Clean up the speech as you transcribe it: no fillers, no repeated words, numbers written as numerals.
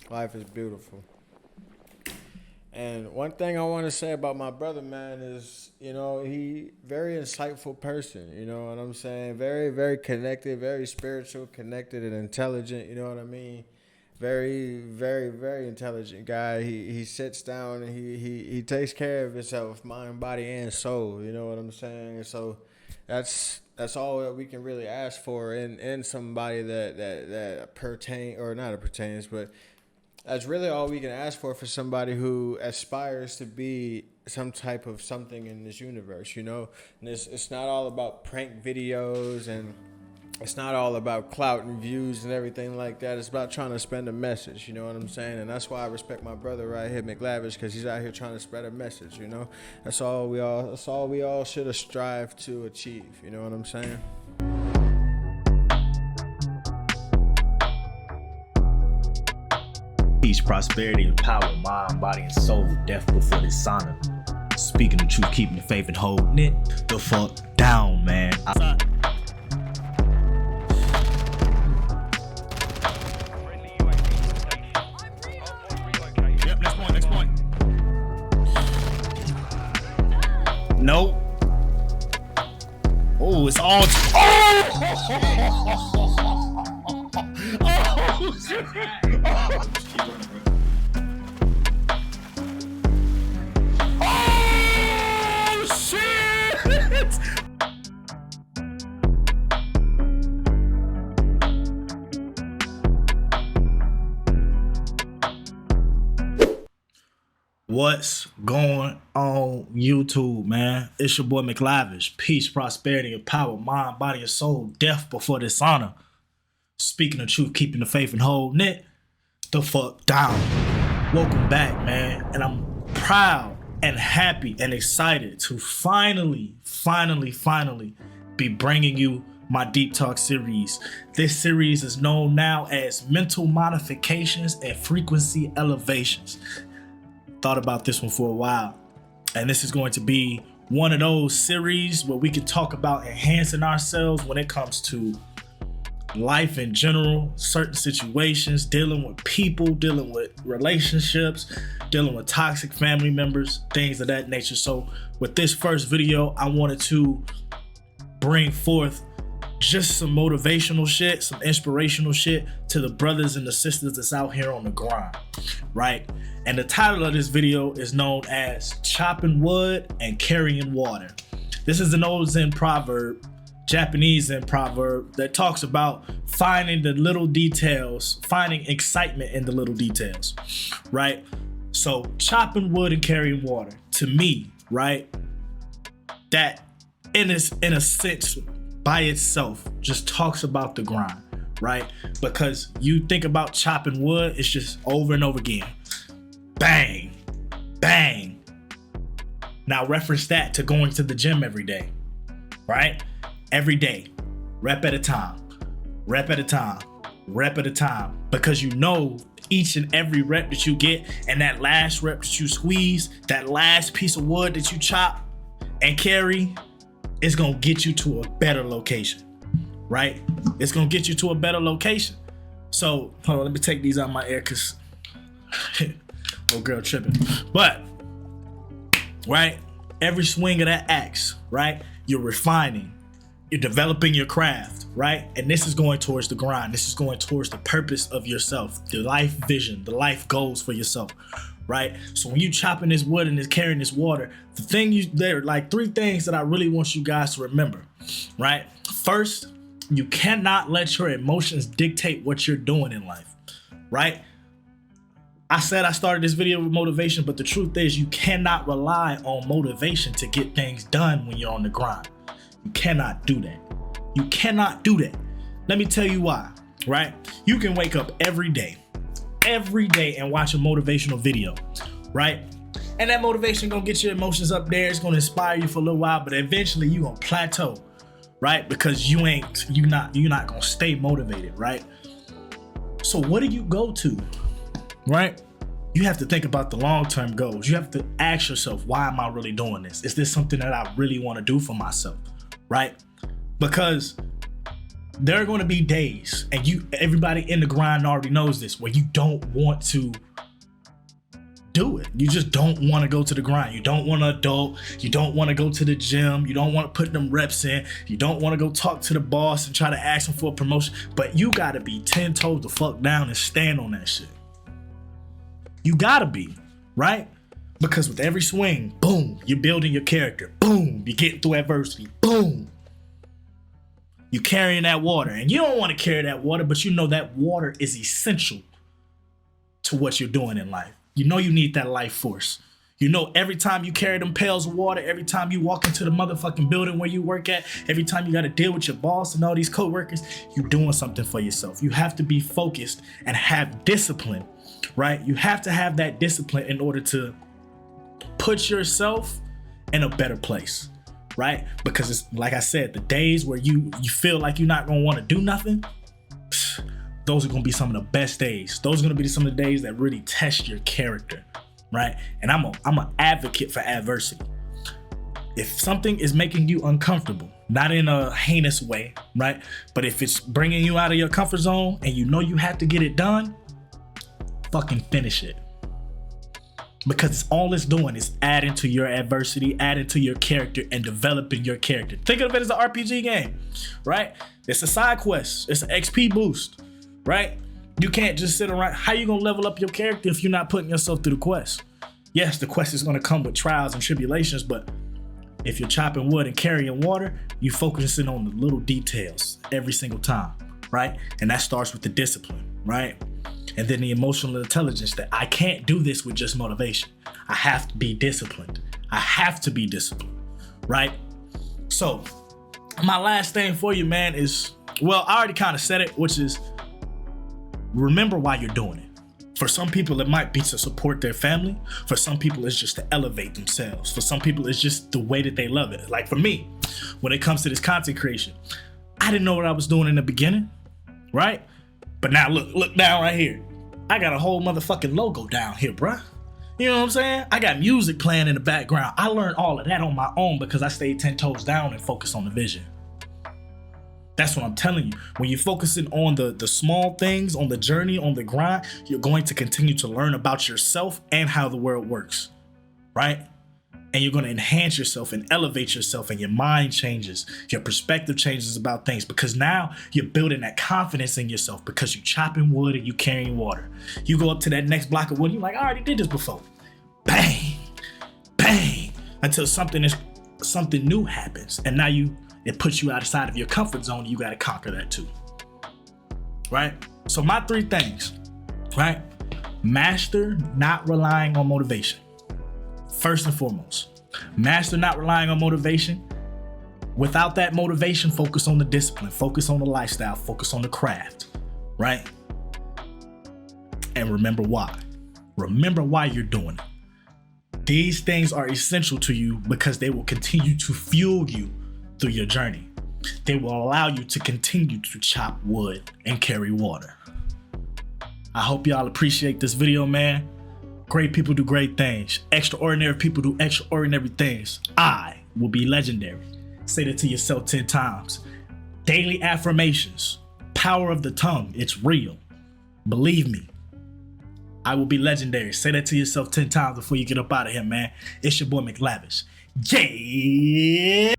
Life is beautiful. And one thing I want to say about my brother, man, is, he very insightful person, you know what I'm saying? Very, very connected, very spiritual, connected and intelligent, you know what I mean? Very, very, very intelligent guy. He sits down and he takes care of himself, mind, body, and soul, you know what I'm saying? And so that's all that we can really ask for in somebody that pertain or not pertains, but that's really all we can ask for somebody who aspires to be some type of something in this universe, you know? And it's not all about prank videos, and it's not all about clout and views and everything like that. It's about trying to spread a message, you know what I'm saying? And that's why I respect my brother right here, McLavishh, because he's out here trying to spread a message, you know? That's all we all should have strived to achieve, you know what I'm saying? Peace, prosperity, and power, mind, body, and soul, death before dishonor. Speaking the truth, keeping the faith, and holding it the fuck down, man. Yep, next point. Nope. Oh, it's all. Oh, shit. What's going on YouTube, man? It's your boy McLavishh. Peace, prosperity, and power, mind, body, and soul, death before dishonor. Speaking the truth, keeping the faith, and holding it the fuck down. Welcome back, man. And I'm proud and happy and excited to finally be bringing you my Deep Talk series. This series is known now as Mental Modifications and Frequency Elevations. Thought about this one for a while, and this is going to be one of those series where we can talk about enhancing ourselves when it comes to life in general, certain situations, dealing with people, dealing with relationships, dealing with toxic family members, things of that nature. So with this first video, I wanted to bring forth just some motivational shit, some inspirational shit to the brothers and the sisters that's out here on the grind, right? And the title of this video is known as Chopping Wood and Carrying Water. This is an old Zen proverb, Japanese Zen proverb, that talks about finding the little details, finding excitement in the little details, right? So chopping wood and carrying water, to me, right, that in a sense by itself just talks about the grind, right? Because you think about chopping wood, it's just over and over again. Bang, bang. Now reference that to going to the gym every day, right? Every day, rep at a time, rep at a time, rep at a time. Because you know each and every rep that you get and that last rep that you squeeze, that last piece of wood that you chop and carry, is gonna get you to a better location, right? It's gonna get you to a better location. So, hold on, let me take these out of my ear because old girl tripping. But, right, every swing of that axe, right, you're refining, you're developing your craft, right? And this is going towards the grind. This is going towards the purpose of yourself, the life vision, the life goals for yourself, right? So when you chopping this wood and is carrying this water, there are like three things that I really want you guys to remember, right? First, you cannot let your emotions dictate what you're doing in life, right? I said I started this video with motivation, but the truth is you cannot rely on motivation to get things done when you're on the grind. You cannot do that. You cannot do that. Let me tell you why, right? You can wake up every day and watch a motivational video, right? And that motivation gonna get your emotions up there. It's gonna inspire you for a little while, but eventually you gonna plateau, right? Because you're not gonna stay motivated, right? So what do you go to, right? You have to think about the long-term goals. You have to ask yourself, why am I really doing this? Is this something that I really want to do for myself, right? Because there are going to be days, and everybody in the grind already knows this, where you don't want to do it. You just don't want to go to the grind. You don't want to adult. You don't want to go to the gym. You don't want to put them reps in. You don't want to go talk to the boss and try to ask him for a promotion. But you got to be 10 toes the fuck down and stand on that shit. You got to be, right? Because with every swing, boom, you're building your character. Boom, you're getting through adversity. Boom. You carrying that water, and you don't want to carry that water, but you know that water is essential to what you're doing in life. You know you need that life force. You know every time you carry them pails of water, every time you walk into the motherfucking building where you work at, every time you got to deal with your boss and all these coworkers, you're doing something for yourself. You have to be focused and have discipline, right? You have to have that discipline in order to put yourself in a better place. Right? Because it's like I said, the days where you feel like you're not gonna want to do nothing, those are gonna be some of the best days. Those are gonna be some of the days that really test your character, right? And I'm an advocate for adversity. If something is making you uncomfortable, not in a heinous way, right? But if it's bringing you out of your comfort zone and you know you have to get it done, fucking finish it. Because all it's doing is adding to your adversity, adding to your character, and developing your character. Think of it as an RPG game, right? It's a side quest. It's an XP boost, right? You can't just sit around. How you gonna level up your character if you're not putting yourself through the quest? Yes, the quest is gonna come with trials and tribulations, but if you're chopping wood and carrying water, you focusing on the little details every single time, right? And that starts with the discipline, right? And then the emotional intelligence that I can't do this with just motivation. I have to be disciplined. I have to be disciplined, right? So my last thing for you, man, is, well, I already kind of said it, which is remember why you're doing it. For some people, it might be to support their family. For some people, it's just to elevate themselves. For some people, it's just the way that they love it. Like for me, when it comes to this content creation, I didn't know what I was doing in the beginning, right? But now look down right here. I got a whole motherfucking logo down here, bruh. You know what I'm saying? I got music playing in the background. I learned all of that on my own because I stayed 10 toes down and focused on the vision. That's what I'm telling you. When you're focusing on the small things, on the journey, on the grind, you're going to continue to learn about yourself and how the world works, right? And you're going to enhance yourself and elevate yourself, and your mind changes. Your perspective changes about things because now you're building that confidence in yourself because you're chopping wood and you carrying water. You go up to that next block of wood, you're like, I already did this before. Bang, bang, until something new happens. And now it puts you outside of your comfort zone. You got to conquer that too, right? So my 3 things, right? Master not relying on motivation. First and foremost, master not relying on motivation. Without that motivation, focus on the discipline, focus on the lifestyle, focus on the craft, right? And remember why. Remember why you're doing it. These things are essential to you because they will continue to fuel you through your journey. They will allow you to continue to chop wood and carry water. I hope y'all appreciate this video, man. Great people do great things. Extraordinary people do extraordinary things. I will be legendary. Say that to yourself 10 times. Daily affirmations. Power of the tongue. It's real. Believe me. I will be legendary. Say that to yourself 10 times before you get up out of here, man. It's your boy McLavishh. Yeah.